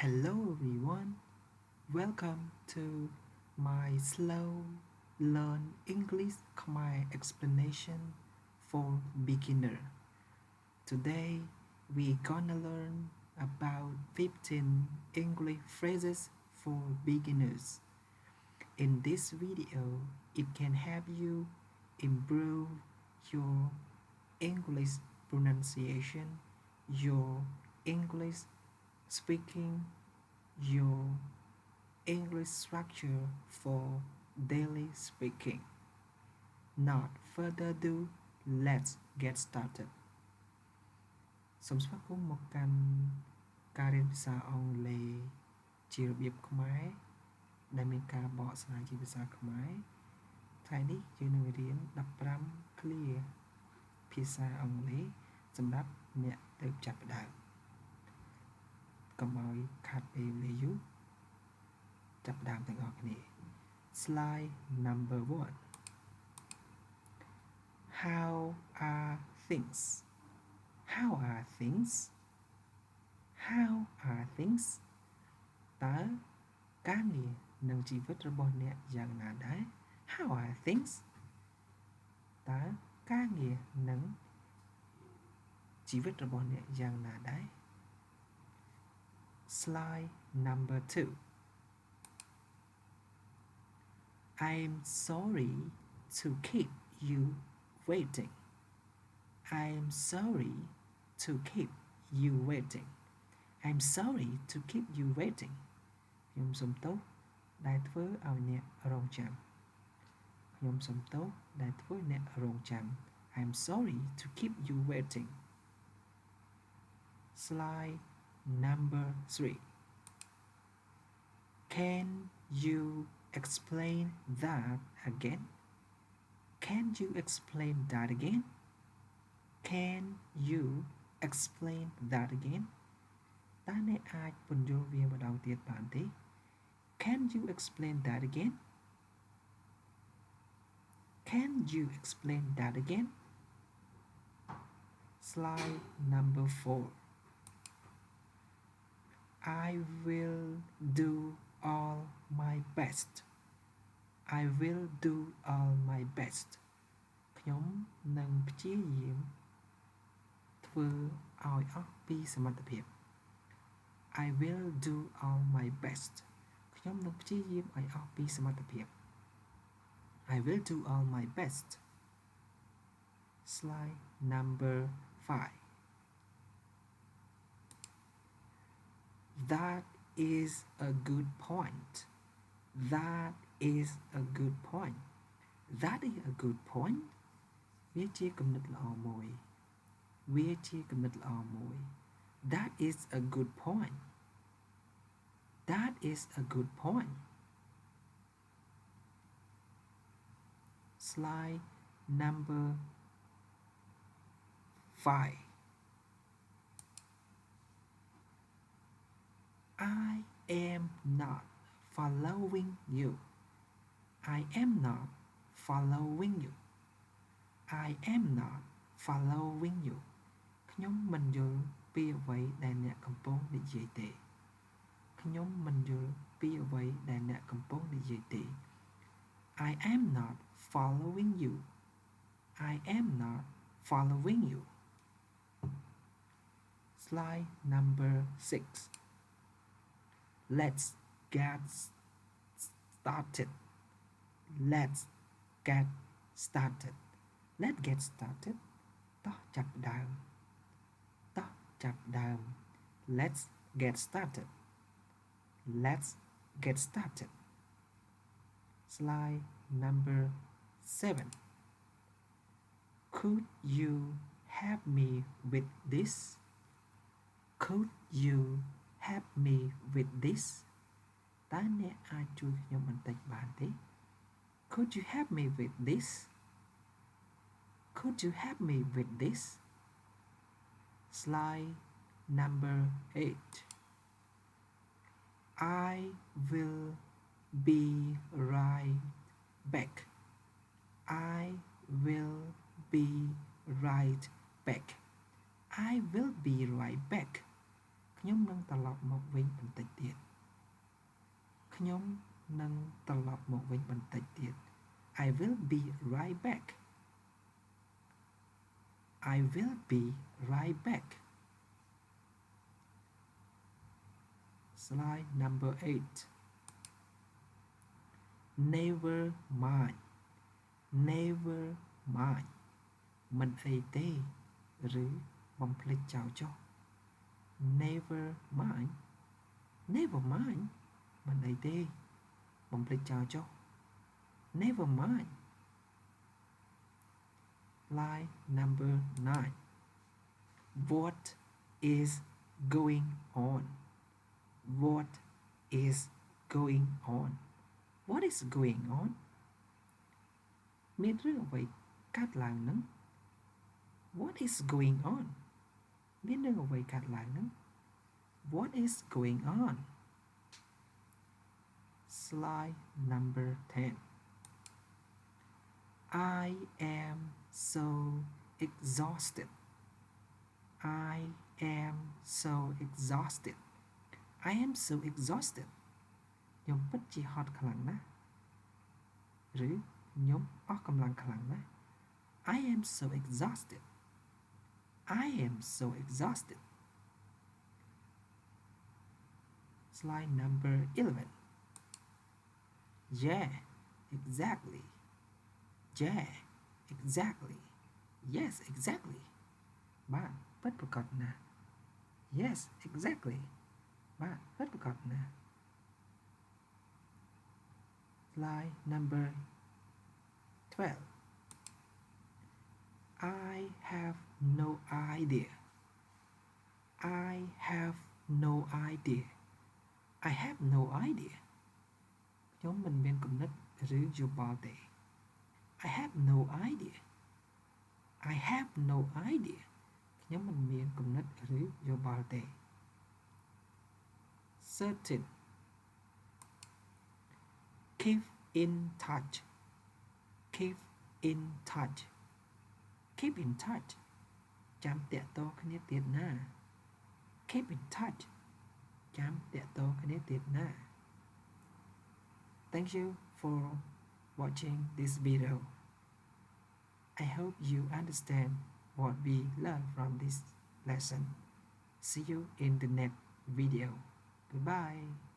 Hello everyone, welcome to my slow learn English Khmer explanation for beginner. Today we gonna learn about 15 English phrases for beginners. In this video, it can help you improve your English pronunciation, your English speaking, your English structure for daily speaking. Not further ado, let's get started. សូមស្វាគមន៍មកកាន់ការរៀនភាសាអង់គ្លេសជារបៀបខ្មែរដែលមានការបកស្រាយជាភាសាខ្មែរថ្ងៃនេះយើងនឹងរៀន15 clear ភាសាអង់គ្លេសសម្រាប់អ្នកទើបចាប់ផ្ដើមកុំឲ្យខាត់ពេលវេលាយូរចាប់ផ្ដើមទាំងអស់គ្នា Slide number 1 How are things? How are things? How are things? តើការងារនិងជីវិតរបស់អ្នកយ៉ាងណាដែរ How are things? តើការងារនិងជីវិតរបស់អ្នកយ៉ាងណាដែរ Slide number 2 I'm sorry to keep you waiting. I'm sorry to keep you waiting. I'm sorry to keep you waiting. ខ្ញុំសូមទោសដែលធ្វើឲ្យអ្នករងចាំខ្ញុំសូមទោសដែលធ្វើអ្នករងចាំ I'm sorry to keep you waiting. Slide number 3 Can you explain that again? Can you explain that again? Can you explain that again? តើអ្នកអាចពន្យល់វាម្ដងទៀតបានទេ Can you explain that again? Can you explain that again? Slide number 4 I will do all my best. I will do all my best. ខ្ញុំនឹងព្យាយាមធ្វើឲ្យអស់ពីសមត្ថភាព I will do all my best. ខ្ញុំនឹងព្យាយាមឲ្យអស់ពីសមត្ថភាព I will do all my best. Slide number 5 That is a good point. That is a good point. That is a good point. វាជាគំនិតល្អមួយវាជាគំនិតល្អមួយ That is a good point. That is a good point. Slide number 5 I am not following you. I am not following you. I am not following you. ខ្ញុំមិនយល់ពីអ្វីដែលអ្នកកំពុងនិយាយទេខ្ញុំមិនយល់ពីអ្វីដែលអ្នកកំពុងនិយាយទេ I am not following you. I am not following you. Slide number 6 Let's get started. Let's get started. Let's get started. តោះចាប់ផ្ដើមតោះចាប់ផ្ដើម Let's get started. Let's get started. Slide number 7 Could you help me with this? Could you help me with this? តើអ្នកអាចជួយខ្ញុំបន្តិចបានទេ Could you help me with this? Could you help me with this? Slide number 8 I will be right back. I will be right back. I will be right back. ខ្ញុំនឹងត្រឡប់ មកវិញបន្តិចទៀតខ្ញុំនឹងត្រឡប់មកវិញបន្តិចទៀត I will be right back I will be right back Slide number 8 Never mind Never mind មិនអីទេឬបំភ្លេចចោលចុះ Never mind Never mind មិនអីទេបំភ្លេចចោលចុះ Never mind Line number 9 What is going on What is going on What is going on មានរឿងអ្វីកើតឡើងនឹង What is going on មានរឿងអ្វីកើតឡើងនឹង What is going on Slide number 10 I am so exhausted I am so exhausted I am so exhausted ខ្ញុំពិតជាហត់ខ្លាំងណាស់ឬខ្ញុំអស់កម្លាំងខ្លាំងណាស់ I am so exhausted I am so exhausted Slide number 11 Yeah exactly Yeah exactly Yes exactly បាទពិតប្រាកដណាស់ Yes exactly បាទពិតប្រាកដណាស់ Slide number 12 I have no idea I have no idea I have no idea ខ្ញុំមិនមានគំនិតឬយោបល់ទេ I have no idea I have no idea ខ្ញុំមិនមានគំនិតឬយោបល់ទេ Certain Keep in touch Keep in touch Keep in touch ចាំតាក់ទងគ្នាទៀតណា Keep in touch ចាំតាក់ទងគ្នាទៀតណា Thank you for watching this video I hope you understand what we learned from this lesson See you in the next video Goodbye